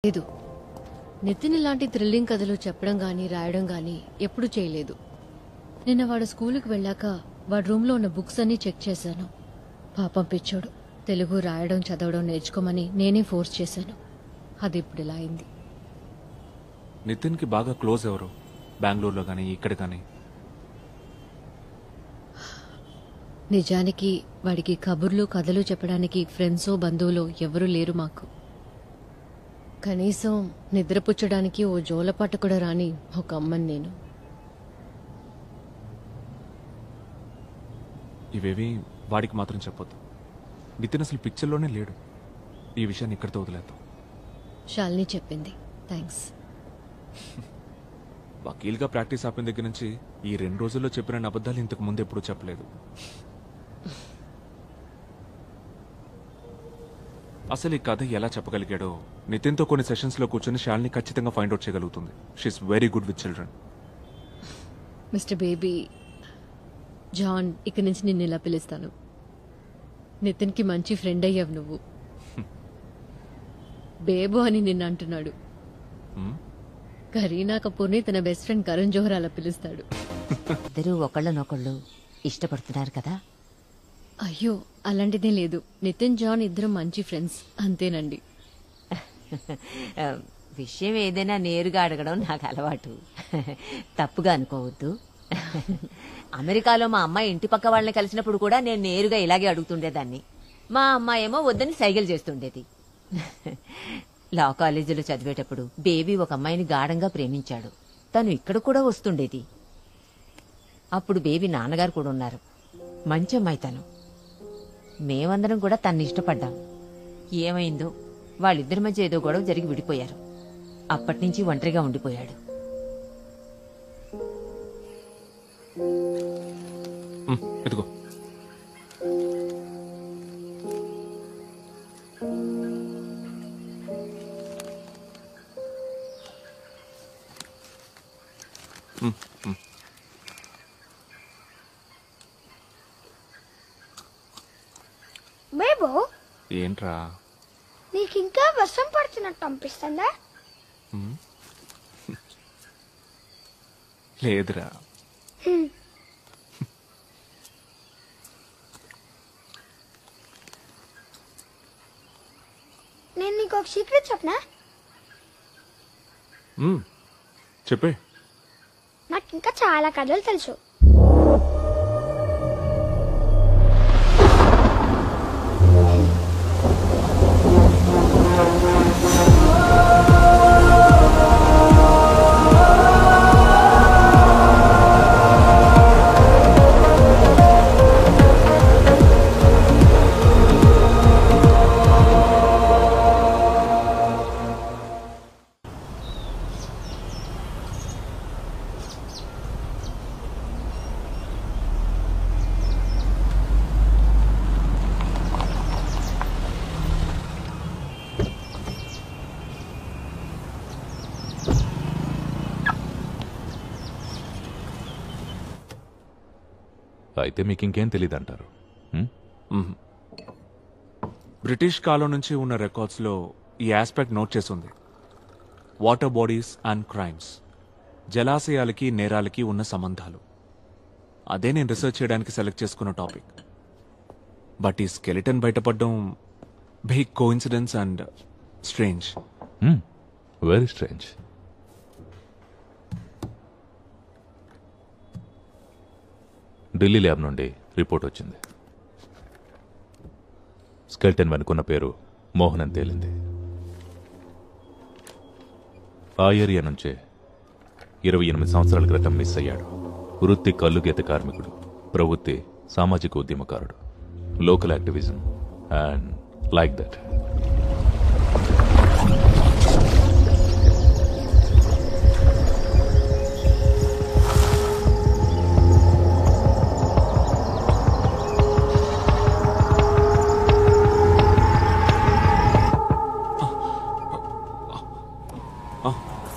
లేదు. నితిన్ ఇలాంటి థ్రిల్లింగ్ కథలు చెప్పడం గానీ రాయడం గానీ ఎప్పుడూ చేయలేదు. నిన్న వాడు స్కూలుకి వెళ్ళాక వాడి రూమ్లో ఉన్న బుక్స్ అన్నీ చెక్ చేశాను. పాపం పిచ్చోడు. తెలుగు రాయడం చదవడం నేర్చుకోమని నేనే ఫోర్స్ చేశాను. అది ఇప్పుడు ఇలా అయింది. నితిన్కి బాగా క్లోజ్ ఎవరు? బెంగళూరులో కానీ ఇక్కడ కానీ? నిజానికి వాడికి కబుర్లు కథలు చెప్పడానికి ఫ్రెండ్సో బంధువులో ఎవరూ లేరు మాకు. కనీసం నిద్రపుచ్చడానికి ఓ జోలపాట కూడా రాని ఒక అమ్మని నేను. ఇవేవి వాడికి మాత్రం చెప్పొద్దు. నితిన్ అసలు పిక్చర్లోనే లేడు. ఈ విషయాన్ని ఇక్కడితో వదిలేద్దాం. శాలిని చెప్పింది. థ్యాంక్స్. వకీల్గా ప్రాక్టీస్ ఆపిన దగ్గర నుంచి ఈ 2 రోజుల్లో చెప్పిన అబద్ధాలు ఇంతకు ముందు ఎప్పుడూ చెప్పలేదు. అసలు ఈ కథ ఎలా చెప్పగలిగాడో నితిన్తో కొన్ని సెషన్స్లో కూర్చొని శాలిని ఖచ్చితంగా ఫైండ్ అవుట్ చేయగలుగుతుంది. She's very good with children. Mister Baby John, ఇక్కడి నుంచి నిన్ను ఇలా పిలుస్తాను. నితిన్కి మంచి ఫ్రెండ్ అయ్యావు నువ్వు. బేబు అని నిన్ను అంటున్నాడు. కరీనా కపూర్ని తన బెస్ట్ ఫ్రెండ్ కరణ్ జోహర్ అలా పిలుస్తాడు. ఇద్దరు ఒకళ్ళనొకళ్ళు ఇష్టపడుతున్నారు కదా? అయ్యో, అలాంటిదే లేదు. నితిన్ జాన్ ఇద్దరు మంచి ఫ్రెండ్స్, అంతేనండి. విషయం ఏదైనా నేరుగా అడగడం నాకు అలవాటు. తప్పుగా అనుకోవద్దు. అమెరికాలో మా అమ్మాయి ఇంటి పక్క వాళ్ళని కలిసినప్పుడు కూడా నేను నేరుగా ఇలాగే అడుగుతుండేదాన్ని. మా అమ్మాయి ఏమో వద్దని సైగలు చేస్తుండేది. లా కాలేజీలో చదివేటప్పుడు బేబీ ఒక అమ్మాయిని గాఢంగా ప్రేమించాడు. తను ఇక్కడ కూడా వస్తుండేది. అప్పుడు బేబీ నాన్నగారు కూడా ఉన్నారు. మంచి అమ్మాయి తను. మేమందరం కూడా తన్ని ఇష్టపడ్డాం. ఏమైందో వాళ్ళిద్దరి మధ్య ఏదో గొడవ జరిగి విడిపోయారు. అప్పటినుంచి ఒంటరిగా ఉండిపోయాడు. ఇదిగో బేబో, ఏంట్రా? నీకు ఇంకా వర్షం పడుతున్నట్టు అనిపిస్తుందా? లేదురా. నేను నీకు ఒక సీక్రెట్ చెప్పనా? చెప్పే. నాకు ఇంకా చాలా కథలు తెలుసు. అయితే మీకు ఇంకేం తెలియదంటారు? బ్రిటిష్ కాలం నుంచి ఉన్న రికార్డ్స్లో ఈ ఆస్పెక్ట్ నోట్ చేసింది. వాటర్ బాడీస్ అండ్ క్రైమ్స్, జలాశయాలకి నేరాలకి ఉన్న సంబంధాలు. అదే నేను రీసెర్చ్ చేయడానికి సెలెక్ట్ చేసుకున్న టాపిక్. బట్ ఈ స్కెలిటన్ బయటపడడం big coincidence and strange. Very strange. Delhi lab నుండి రిపోర్ట్ వచ్చింది. స్కెల్టన్ వెనుకున్న పేరు మోహన్ అని తేలింది. ఆ ఏరియా నుంచే 28 సంవత్సరాల క్రితం మిస్ అయ్యాడు. వృత్తి కల్లుగీత కార్మికుడు, ప్రవృత్తి సామాజిక ఉద్యమకారుడు, local activism and like that.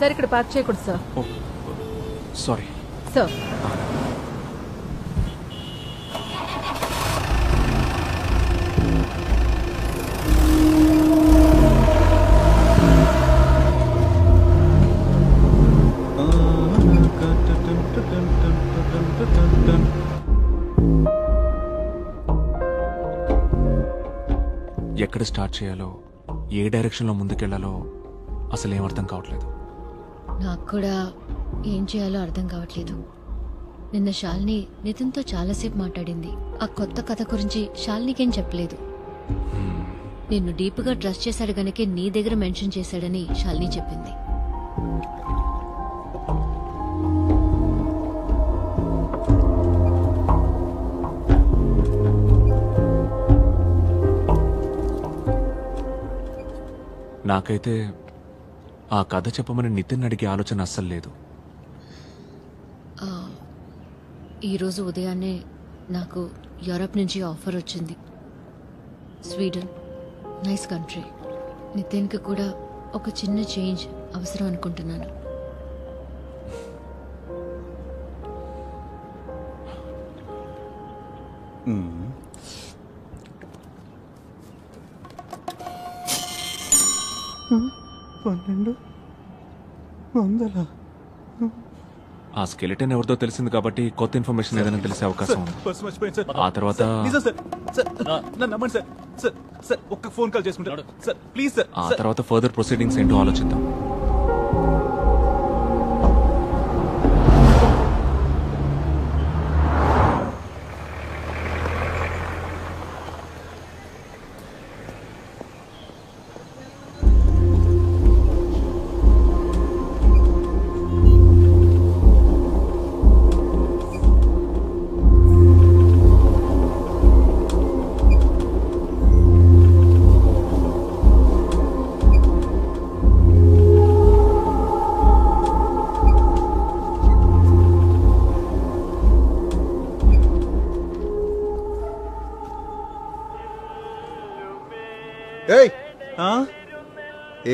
Sir, ఇక్కడ పార్క్ చేయకూడదు సార్. Sorry sir. ఎక్కడ స్టార్ట్ చేయాలో, ఏ డైరెక్షన్లో ముందుకెళ్లాలో అసలు ఏం అర్థం కావట్లేదు. నాకు కూడా ఏం చేయాలో అర్థం కావట్లేదు. నిన్న శాలిని నితిన్తో చాలాసేపు మాట్లాడింది. ఆ కొత్త కథ గురించి శాలినికేం చెప్పలేదు. నిన్ను డీప్గా ట్రస్ట్ చేశాడు గనకే నీ దగ్గర మెన్షన్ చేశాడని శాలిని చెప్పింది. నాకైతే ఆ కథ చెప్పమని నితిన్ అడిగే ఆలోచన అస్సలు లేదు. ఈరోజు ఉదయాన్నే నాకు యూరప్ నుంచి ఆఫర్ వచ్చింది. Sweden nice country. నితిన్కి కూడా ఒక చిన్న చేంజ్ అవసరం అనుకుంటున్నాను. ఆ స్కెలిటన్ ఎవరితో తెలిసింది కాబట్టి కొత్త ఇన్ఫర్మేషన్ ఏదైనా తెలిసే అవకాశం ఉంది. ఆ తర్వాత ఒక్క ఫోన్ కాల్ చేసుకుంటాడు సార్, ప్లీజ్ సార్. ఆ తర్వాత ఫర్దర్ ప్రొసీడింగ్స్ ఏంటో ఆలోచిద్దాం.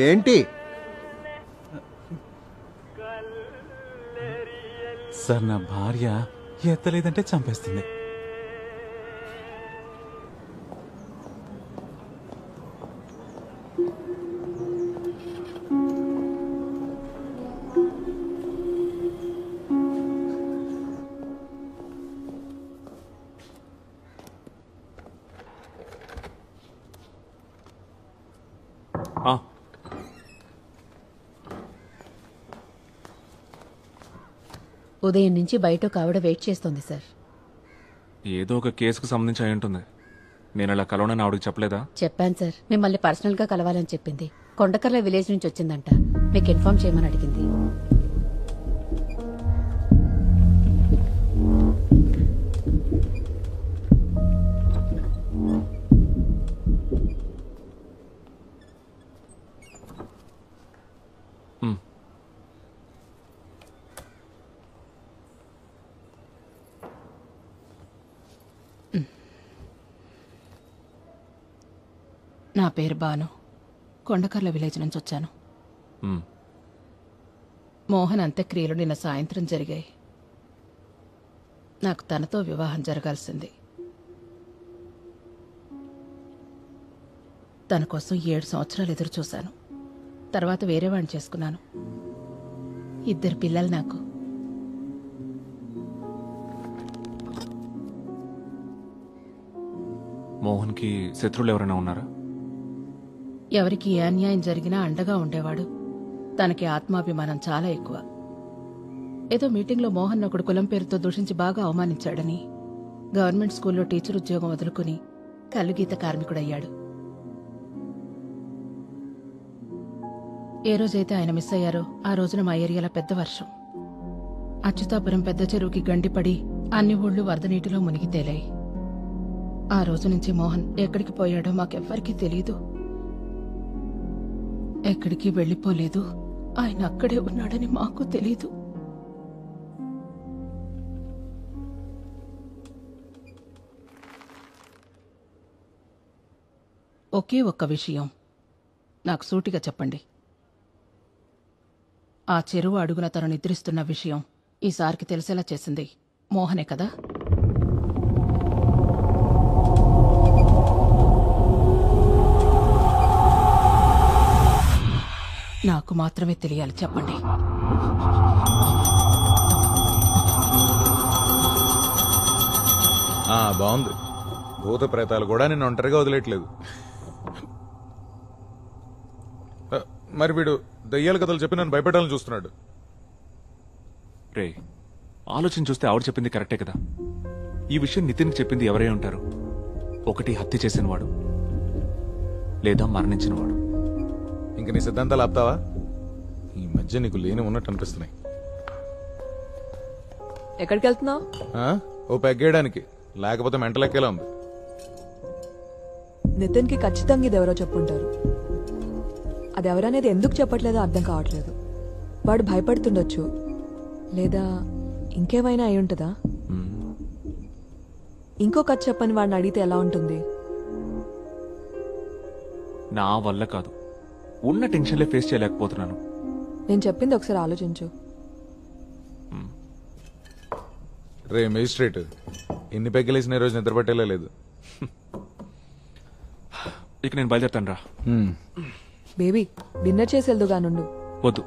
ఏంటి సార్, నా భార్య ఎత్తలేదంటే చంపేస్తుంది. ఉదయం నుంచి బయట ఒక ఆవిడ వెయిట్ చేస్తోంది సార్. ఏదో ఒక కేసుకు సంబంధించి అయి ఉంటుంది. నేను అలా కలవనని ఆవిడకి చెప్పలేదా? చెప్పాను సార్, మిమ్మల్ని పర్సనల్ గా కలవాలని చెప్పింది. కొండకర్ల విలేజ్ నుంచి వచ్చిందంట, మీకు ఇన్ఫార్మ్ చేయమని అడిగింది. నా పేరు బాను, కొండకర్ల విలేజ్ నుంచి వచ్చాను. మోహన్ అంత్యక్రియలు నిన్న సాయంత్రం జరిగాయి. నాకు తనతో వివాహం జరగాల్సింది. తన కోసం 7 సంవత్సరాలు ఎదురు చూశాను. తర్వాత వేరే వాడిని చేసుకున్నాను. 2 పిల్లలు నాకు. మోహన్కి శత్రువులు ఎవరైనా ఉన్నారా? ఎవరికి ఏ అన్యాయం జరిగినా అండగా ఉండేవాడు. తనకి ఆత్మాభిమానం చాలా ఎక్కువ. ఏదో మీటింగ్లో మోహన్ ఒకడు కులం పేరుతో దూషించి బాగా అవమానించాడని గవర్నమెంట్ స్కూల్లో టీచర్ ఉద్యోగం వదులుకుని కల్లుగీత కార్మికుడయ్యాడు. ఏ రోజైతే ఆయన మిస్ అయ్యారో ఆ రోజున మా ఏరియాలో పెద్ద వర్షం. అచ్యుతాపురం పెద్ద చెరువుకి గండిపడి అన్ని ఊళ్ళు వరద నీటిలో మునిగి తేలాయి. ఆ రోజు నుంచి మోహన్ ఎక్కడికి పోయాడో మాకెవ్వరికీ తెలీదు. ఎక్కడికి వెళ్లిపోలేదు. ఆయన అక్కడే ఉన్నాడని మాకు తెలీదు. ఒకే ఒక్క విషయం నాకు సూటిగా చెప్పండి. ఆ చెరువు అడుగున తను నిద్రిస్తున్న విషయం ఈసారికి తెలిసేలా చేసింది మోహనే కదా? నాకు మాత్రమే తెలియాలి, చెప్పండి. బాగుంది. భూత ప్రేతాలు కూడా నిన్ను ఒంటరిగా వదిలేట్లేదు. మరి వీడు దయ్యాల కథలు చెప్పి నన్ను భయపెట్టాలని చూస్తున్నాడు. రే, ఆలోచన చూస్తే ఆవిడ చెప్పింది కరెక్టే కదా. ఈ విషయం నితిన్కి చెప్పింది ఎవరై ఉంటారు? ఒకటి హత్య చేసినవాడు, లేదా మరణించినవాడు. ఇంక నీ సిద్ధాంతాలు ఆపుతావా? ఈ మధ్య నీకు లేని ఉన్నట్టు అనిపిస్తున్నాయి. ఎక్కడికి వెళ్తున్నావు? ఓ పెగ్గేయడానికి, లేకపోతే మెంటల్ ఎక్కేలా ఉంది. నితిన్కి ఖచ్చితంగా ఇది ఎవరో చెప్పుంటారు. అది ఎవరనేది ఎందుకు చెప్పట్లేదో అర్థం కావట్లేదు. వాడు భయపడుతుండొచ్చు, లేదా ఇంకేమైనా అయి ఉంటుందా? ఇంకో కథ చెప్పని వాడిని అడిగితే ఎలా ఉంటుంది? నా వల్ల కాదు, ఉన్న టెన్షన్లే ఫేస్ చేయలేకపోతున్నాను. నేను చెప్పింది ఒకసారి ఆలోచించు. రే మేజిస్ట్రేట్, ఎన్ని పెగ్గలేసిన రోజు నిద్ర పట్టేలా లేదు. ఇక నేను బయలుదేరుతాను రా. బేబీ డిన్నర్ చేసి వెళ్దుగా నుండు. వద్దు,